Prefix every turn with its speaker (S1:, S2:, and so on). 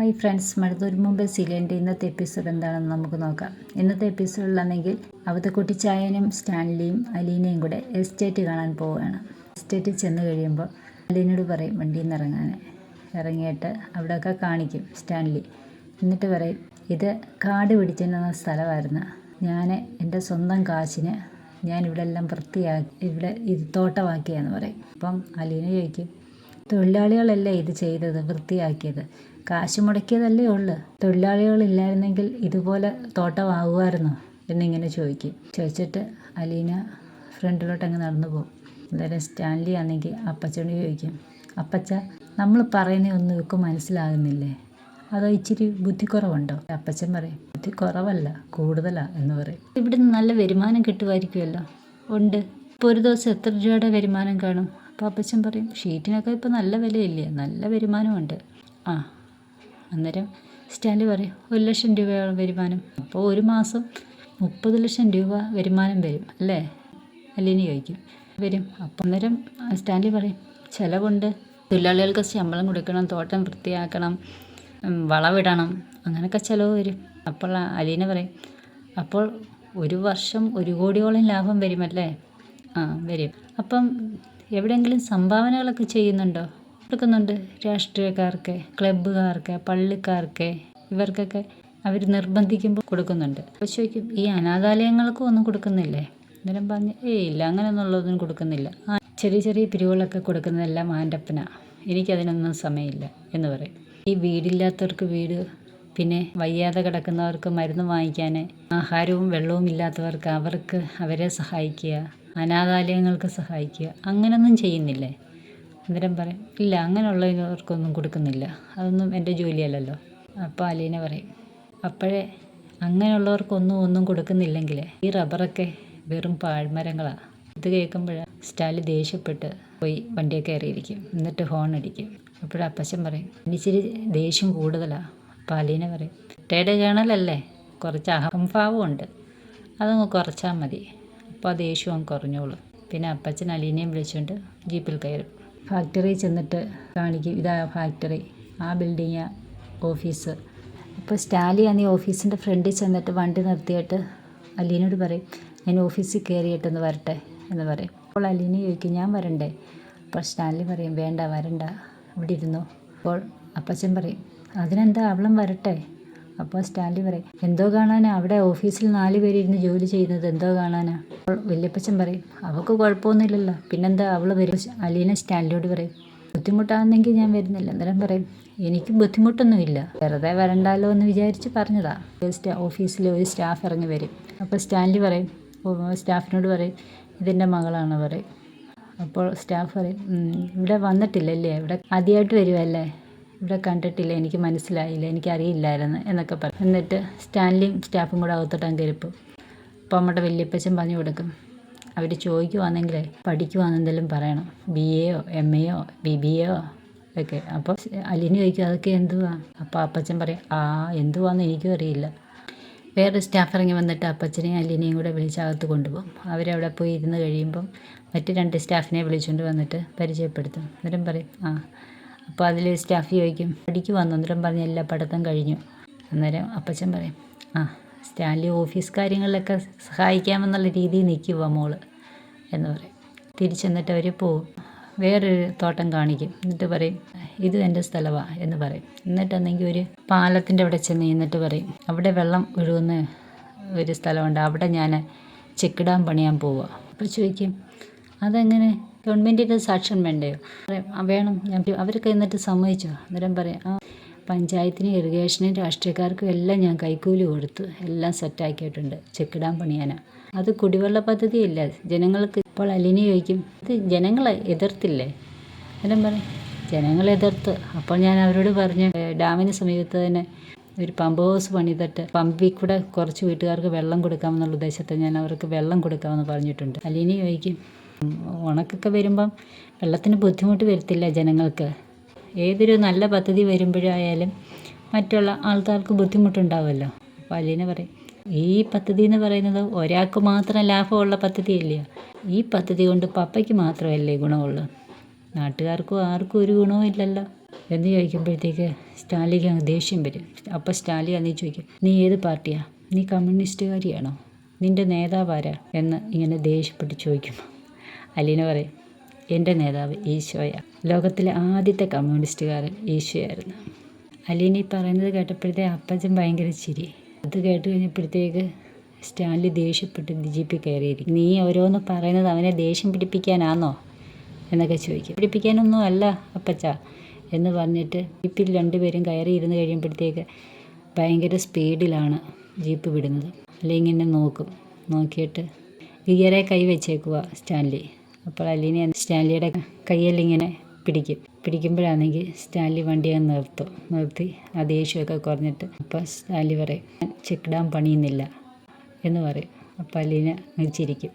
S1: Hi friends, മഴത്തൂർ മുമ്പ് സീരിയലിൻ്റെ ഇന്നത്തെ എപ്പിസോഡ് എന്താണെന്ന് നമുക്ക് നോക്കാം. ഇന്നത്തെ എപ്പിസോഡിലാണെങ്കിൽ അവതക്കുട്ടി ചായനും സ്റ്റാൻലിയും അലീനയും കൂടെ എസ്റ്റേറ്റ് കാണാൻ പോവുകയാണ്. എസ്റ്റേറ്റിൽ ചെന്ന് കഴിയുമ്പോൾ അലീനോട് പറയും വണ്ടിയിൽ നിന്ന് ഇറങ്ങിയിട്ട് അവിടെയൊക്കെ കാണിക്കും സ്റ്റാൻലി. എന്നിട്ട് പറയും, ഇത് കാട് പിടിച്ചിരുന്ന സ്ഥലമായിരുന്നു, ഞാൻ എൻ്റെ സ്വന്തം കാശിന് ഞാൻ ഇവിടെ എല്ലാം വൃത്തിയാക്കി ഇവിടെ ഇത് തോട്ടമാക്കിയെന്ന് പറയും. അപ്പം അലീന ചോദിക്കും, തൊഴിലാളികളല്ലേ ഇത് ചെയ്തത്, വൃത്തിയാക്കിയത്, കാശ് മുടക്കിയതല്ലേ ഉള്ളു, തൊഴിലാളികളില്ലായിരുന്നെങ്കിൽ ഇതുപോലെ തോട്ടമാകുമായിരുന്നോ എന്നിങ്ങനെ ചോദിച്ചിട്ട് അലീന ഫ്രണ്ടിലോട്ടങ്ങ് നടന്നു പോകും. അന്നേരം സ്റ്റാൻലി ആണെങ്കിൽ അപ്പച്ചനോട് ചോദിക്കും, അപ്പച്ച നമ്മൾ പറയുന്നതൊന്നും ഇവർക്ക് മനസ്സിലാകുന്നില്ലേ, അതോ ഇച്ചിരി ബുദ്ധിക്കുറവുണ്ടോ? അപ്പച്ചൻ പറയും, ബുദ്ധി കുറവല്ല, കൂടുതലാ എന്ന് പറയും. ഇവിടുന്ന് നല്ല വരുമാനം കിട്ടുമായിരിക്കുമല്ലോ? ഉണ്ട്. ഇപ്പോൾ ഒരു ദിവസം എത്ര രൂപയുടെ വരുമാനം കാണും? അപ്പോൾ അപ്പച്ചൻ പറയും, ഷീറ്റിനൊക്കെ ഇപ്പോൾ നല്ല വിലയില്ലേ, നല്ല വരുമാനമുണ്ട്. അന്നേരം സ്റ്റാൻലി പറയും, 1,00,000 രൂപയോളം വരുമാനം. അപ്പോൾ ഒരു മാസം 30 ലക്ഷം രൂപ വരുമാനം വരും അല്ലേ? അലീന ചോദിക്കും. വരും. അപ്പം അന്നേരം സ്റ്റാൻലി പറയും, ചിലവുണ്ട്, തൊഴിലാളികൾക്ക് ശമ്പളം കൊടുക്കണം, തോട്ടം വൃത്തിയാക്കണം, വളവിടണം, അങ്ങനെയൊക്കെ ചിലവ് വരും. അപ്പോൾ അലീന പറയും, അപ്പോൾ ഒരു വർഷം 1 കോടിയോളം ലാഭം വരുമല്ലേ? വരും. അപ്പം എവിടെയെങ്കിലും സംഭാവനകളൊക്കെ ചെയ്യുന്നുണ്ടോ? കൊടുക്കുന്നുണ്ട്. രാഷ്ട്രീയക്കാർക്ക്, ക്ലബ്ബുകാർക്ക്, പള്ളിക്കാർക്ക്, ഇവർക്കൊക്കെ അവർ നിർബന്ധിക്കുമ്പോൾ കൊടുക്കുന്നുണ്ട്. അപ്പോൾ ചോദിക്കും, ഈ അനാഥാലയങ്ങൾക്കും ഒന്നും കൊടുക്കുന്നില്ലേ? അന്നേരം പറഞ്ഞ്, ഇല്ല, അങ്ങനെയൊന്നുള്ളതൊന്നും കൊടുക്കുന്നില്ല. ചെറിയ ചെറിയ പിരിവുകളൊക്കെ കൊടുക്കുന്നതെല്ലാം ആൻ്റപ്പനാണ്, എനിക്കതിനൊന്നും സമയമില്ല എന്ന് പറയും. ഈ വീടില്ലാത്തവർക്ക് വീട്, പിന്നെ വയ്യാതെ കിടക്കുന്നവർക്ക് മരുന്ന് വാങ്ങിക്കാൻ, ആഹാരവും വെള്ളവും ഇല്ലാത്തവർക്ക് അവർക്ക് അവരെ സഹായിക്കുക, അനാഥാലയങ്ങൾക്ക് സഹായിക്കുക, അങ്ങനെയൊന്നും ചെയ്യുന്നില്ലേ? അന്നേരം പറയും, ഇല്ല, അങ്ങനെയുള്ളവർക്കൊന്നും കൊടുക്കുന്നില്ല, അതൊന്നും എൻ്റെ ജോലിയല്ലല്ലോ. അപ്പോൾ അലീന പറയും, അപ്പോഴേ അങ്ങനെയുള്ളവർക്കൊന്നും കൊടുക്കുന്നില്ലെങ്കിൽ ഈ റബ്ബറൊക്കെ വെറും പാഴ്മരങ്ങളാണ്. ഇത് കേൾക്കുമ്പോഴാണ് സ്റ്റാൻലി ദേഷ്യപ്പെട്ട് പോയി വണ്ടിയൊക്കെ കയറിയിരിക്കും. എന്നിട്ട് ഹോൺ അടിക്കും. അപ്പോഴപ്പച്ചൻ പറയും, ഇച്ചിരി ദേഷ്യം കൂടുതലാണ്. അപ്പോൾ അലീന പറയും, റിട്ടയർഡ് കേണലല്ലേ, കുറച്ച് അഹംഭാവമുണ്ട്, അതങ്ങ് കുറച്ചാൽ മതി, അപ്പോൾ ആ ദേഷ്യം അങ്ങ് കുറഞ്ഞോളൂ. പിന്നെ അപ്പച്ചൻ അലീനയും വിളിച്ചുകൊണ്ട് ജീപ്പിൽ കയറും. ഫാക്ടറിയിൽ ചെന്നിട്ട് കാണിക്കും, ഇതാ ഫാക്ടറി, ആ ബിൽഡിങ് ഓഫീസ്. അപ്പോൾ സ്റ്റാൻലി ആണ് ഈ ഓഫീസിൻ്റെ ഫ്രണ്ടിൽ ചെന്നിട്ട് വണ്ടി നിർത്തിയിട്ട് അലീനോട് പറയും, ഞാൻ ഓഫീസിൽ കയറിയിട്ടൊന്ന് വരട്ടെ എന്ന് പറയും. അപ്പോൾ അലീന ചോദിക്കും, ഞാൻ വരണ്ടേ? അപ്പോൾ സ്റ്റാൻലി പറയും, വേണ്ട, വരണ്ട, ഇവിടെ ഇരുന്നു. അപ്പോൾ അപ്പച്ചൻ പറയും, അതിനെന്താ, അവളും വരട്ടെ. അപ്പോൾ സ്റ്റാൻലി പറയും, എന്തോ കാണാനാ, അവിടെ ഓഫീസിൽ 4 പേര് ഇരുന്ന് ജോലി ചെയ്യുന്നത്, എന്തോ കാണാനാ? അപ്പോൾ വല്യപ്പച്ചൻ പറയും, അവൾക്ക് കുഴപ്പമൊന്നുമില്ലല്ലോ, പിന്നെന്താ അവൾ വരും. അലീന സ്റ്റാൻലിയോട് പറയും, ബുദ്ധിമുട്ടാണെന്നെങ്കിൽ ഞാൻ വരുന്നില്ല. അന്നേരം പറയും, എനിക്ക് ബുദ്ധിമുട്ടൊന്നുമില്ല, വെറുതെ വരണ്ടാലോ എന്ന് വിചാരിച്ച് പറഞ്ഞതാ. ഓഫീസിൽ ഒരു സ്റ്റാഫ് ഇറങ്ങി വരും. അപ്പോൾ സ്റ്റാൻലി പറയും, സ്റ്റാഫിനോട് പറയും, ഇതെൻ്റെ മകളാണ് പറയും. അപ്പോൾ സ്റ്റാഫ് പറയും, ഇവിടെ വന്നിട്ടില്ലല്ലേ, ഇവിടെ ആദ്യമായിട്ട് വരുമല്ലേ, ഇവിടെ കണ്ടിട്ടില്ല, എനിക്ക് മനസ്സിലായില്ല, എനിക്കറിയില്ലായിരുന്നു എന്നൊക്കെ പറയും. എന്നിട്ട് സ്റ്റാൻലിയും സ്റ്റാഫും കൂടെ അകത്തോട്ടാൻ കയറിപ്പോവും. അപ്പോൾ നമ്മുടെ വല്യപ്പച്ചൻ പറഞ്ഞു കൊടുക്കും, അവർ ചോദിക്കുവാണെങ്കിൽ പഠിക്കുവാണെന്തെങ്കിലും പറയണം, BA MA BBA ഒക്കെ. അപ്പോൾ അലീന ചോദിക്കും, അതൊക്കെ എന്തുവാ? അപ്പോൾ അപ്പച്ചൻ പറയും, എന്തുവാന്ന് എനിക്കും അറിയില്ല. വേറെ സ്റ്റാഫ് ഇറങ്ങി വന്നിട്ട് അപ്പച്ചനെയും അലീനയും കൂടെ വിളിച്ചകത്ത് കൊണ്ടുപോകും. അവരവിടെ പോയി ഇരുന്ന് കഴിയുമ്പം മറ്റ് 2 സ്റ്റാഫിനെ വിളിച്ചുകൊണ്ട് വന്നിട്ട് പരിചയപ്പെടുത്തും. അന്നേരം പറയും, അപ്പോൾ അതിൽ സ്റ്റാഫ് ചോദിക്കും, പഠിക്കുവാന്ന്? അന്നേരം പറഞ്ഞ്, എല്ലാ പഠിത്തം കഴിഞ്ഞു. അന്നേരം അപ്പച്ചൻ പറയും, സ്റ്റാൻലി ഓഫീസ് കാര്യങ്ങളിലൊക്കെ സഹായിക്കാമെന്നുള്ള രീതിയിൽ നിൽക്കുക മോള് എന്ന് പറയും. തിരിച്ചെന്നിട്ട് അവർ പോവും. വേറൊരു തോട്ടം കാണിക്കും. എന്നിട്ട് പറയും, ഇത് എൻ്റെ സ്ഥലമാണ് എന്ന് പറയും. എന്നിട്ടെന്നെങ്കിൽ ഒരു പാലത്തിൻ്റെ അവിടെ ചെന്ന് എന്നിട്ട് പറയും, അവിടെ വെള്ളം ഒഴുകുന്ന ഒരു സ്ഥലമുണ്ട്, അവിടെ ഞാൻ ചെക്ക് ഡാം പണിയാൻ പോവുക. അപ്പോൾ ചോദിക്കും, അതെങ്ങനെ, ഗവൺമെൻറ്റിൻ്റെ സാക്ഷ്യം വേണ്ടയോ? പറയും, വേണം. അവരൊക്കെ എന്നിട്ട് സമ്മതിച്ചോ? അന്നേരം പറയും, പഞ്ചായത്തിനും ഇറിഗേഷനും രാഷ്ട്രീയക്കാർക്കും എല്ലാം ഞാൻ കൈക്കൂലി കൊടുത്തു, എല്ലാം സെറ്റാക്കിയിട്ടുണ്ട്, ചെക്ക് ഡാം പണിയാനാണ്. അത് കുടിവെള്ള പദ്ധതിയില്ല, ജനങ്ങൾക്ക്. ഇപ്പോൾ അലീന ചോദിക്കും, ഇത് ജനങ്ങളെ എതിർത്തില്ലേ? അന്നേരം പറയും, ജനങ്ങൾ എതിർത്ത്. അപ്പോൾ ഞാൻ അവരോട് പറഞ്ഞു, ഡാമിന് സമീപത്ത് തന്നെ ഒരു പമ്പ് ഹൗസ് പണിതിട്ട് പമ്പിൽ കൂടെ കുറച്ച് വീട്ടുകാർക്ക് വെള്ളം കൊടുക്കാമെന്നുള്ള ഉദ്ദേശത്തെ ഞാൻ അവർക്ക് വെള്ളം കൊടുക്കാമെന്ന് പറഞ്ഞിട്ടുണ്ട്. അലീന ചോദിക്കും, ഉണക്കൊക്കെ വരുമ്പം വെള്ളത്തിന് ബുദ്ധിമുട്ട് വരത്തില്ല ജനങ്ങൾക്ക്? ഏതൊരു നല്ല പദ്ധതി വരുമ്പോഴായാലും മറ്റുള്ള ആൾക്കാർക്ക് ബുദ്ധിമുട്ടുണ്ടാവുമല്ലോ. അപ്പോൾ അലീന പറയും, ഈ പദ്ധതി എന്ന് പറയുന്നത് ഒരാൾക്ക് മാത്രം ലാഭമുള്ള പദ്ധതിയല്ലേ, ഈ പദ്ധതി കൊണ്ട് പപ്പയ്ക്ക് മാത്രമല്ലേ ഗുണമുള്ളൂ, നാട്ടുകാർക്കും ആർക്കും ഒരു ഗുണവും ഇല്ലല്ലോ എന്ന് ചോദിക്കുമ്പോഴത്തേക്ക് സ്റ്റാലിക്ക് അങ്ങ് ദേഷ്യം വരും. അപ്പോൾ സ്റ്റാലി അന്ന് ചോദിക്കും, നീ ഏത് പാർട്ടിയാ? നീ കമ്മ്യൂണിസ്റ്റുകാരിയാണോ? നിൻ്റെ നേതാവാരാ എന്ന് ഇങ്ങനെ ദേഷ്യപ്പെട്ട് ചോദിക്കും. അലീന പറയും, എൻ്റെ നേതാവ് ഈശോയാ. ലോകത്തിലെ ആദ്യത്തെ കമ്മ്യൂണിസ്റ്റുകാരൻ ഈശോയായിരുന്നു. അലീന ഈ പറയുന്നത് കേട്ടപ്പോഴത്തേ അപ്പച്ചൻ ഭയങ്കര ചിരി. അത് കേട്ട് കഴിഞ്ഞപ്പോഴത്തേക്ക് സ്റ്റാൻലി ദേഷ്യപ്പെട്ട് ജീപ്പിൽ കയറിയിരിക്കും. നീ ഓരോന്ന് പറയുന്നത് അവനെ ദേഷ്യം പിടിപ്പിക്കാനാണോ എന്നൊക്കെ ചോദിക്കും. പിടിപ്പിക്കാനൊന്നും അല്ല അപ്പച്ച എന്ന് പറഞ്ഞിട്ട് ജീപ്പിൽ രണ്ടുപേരും കയറിയിരുന്ന് കഴിയുമ്പോഴത്തേക്ക് ഭയങ്കര സ്പീഡിലാണ് ജീപ്പ് വിടുന്നത്. അല്ലെങ്കിൽ ഇങ്ങനെ നോക്കിയിട്ട് ഗിയറെ കൈ വെച്ചേക്കുക സ്റ്റാൻലി. അപ്പോൾ അലീന സ്റ്റാൻലിയുടെ കയ്യിലിങ്ങനെ പിടിക്കുമ്പോഴാണെങ്കിൽ സ്റ്റാൻലി വണ്ടി അങ്ങ് നിർത്തി ആ ദേഷ്യമൊക്കെ കുറഞ്ഞിട്ട് അപ്പോൾ സ്റ്റാൻലി പറയും, ചെക്ക് ഡാം പണിയുന്നില്ല എന്ന് പറയും. അപ്പോൾ അലീന ചിരിക്കും.